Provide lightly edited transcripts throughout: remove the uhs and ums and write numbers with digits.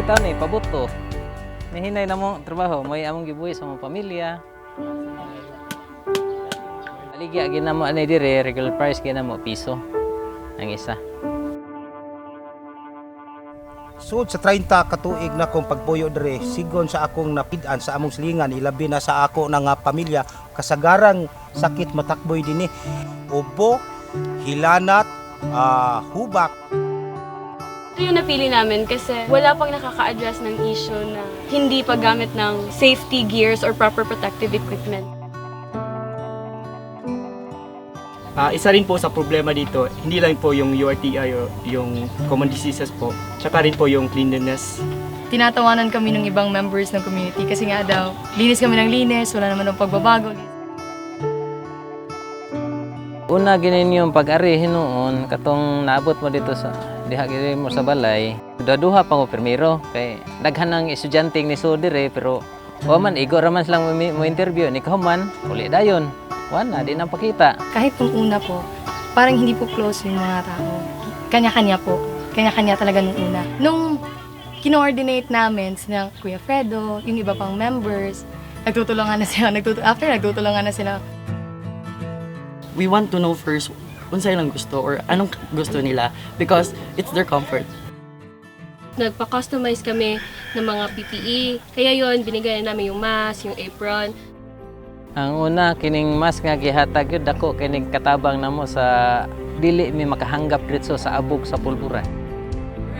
bitaw ni pabuto. Nihinay na mo trabaho, may among gibuhi sa mong pamilya. Aligya ginamo ani dire regular price ginamo piso ang isa. Sud sa 30 katuig na kong pagpuyo dire, sigon sa akong napid-an sa among silingan, ilabi na sa ako na nga pamilya, kasagarang sakit matakboy dinhi. Ubo, hilanat, hubak. Ito yung napili namin kasi wala pang nakaka-address ng issue na hindi paggamit ng safety gears or proper protective equipment. Isa rin po sa problema dito, hindi lang po yung URTI o yung common diseases po, tsaka rin po yung cleanliness. Tinatawanan kami ng ibang members ng community kasi nga daw, linis kami ng linis, wala naman ng pagbabago. Una ginin yung pag-ari hinuon katong naabot mo dito sa diha gid mo sa balay. Duha pa mo primero kay daghan ng estudyante ni so dire pero wa man igo ra man lang mo interview ni kahuman uli dayon. Wala di nang pakita. Kahit nung una po, parang hindi po close yung mga tao. Kanya-kanya po. Kanya-kanya talaga nung una. Nung kino-coordinate namin sila Kuya Fredo, yung iba pang members, nagtutulungan na sila. After nagtutulungan na sila. We want to know first kung saan lang gusto or anong gusto nila because it's their comfort. Nagpa-customize kami ng mga PPE. Kaya yon binigay namin yung mask, yung apron. Ang una kining mas nga gihatag gyud dako kining katabang namo sa dili mi makahanggap dito sa abog sa pulburan.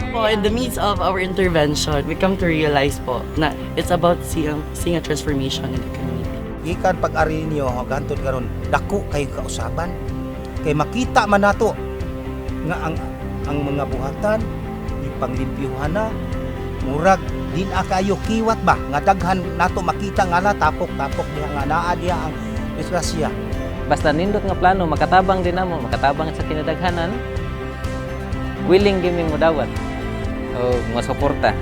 Po, in the midst of our intervention, we come to realize po na it's about seeing a transformation in the community. Ikan pag-ari niyo hangtod karon, dako kay kausaban. Kay makita man nato nga ang mga buhatan ipanglimpyuhan na murag din kayo kiwat ba nga daghan nato makita nga la tapok-tapok diha nga naa diha ang disgrasya. Basta nindot nga plano makatabang din namo, makatabang sa kinadaghanan. Willing giming mo dawat o mo suporta.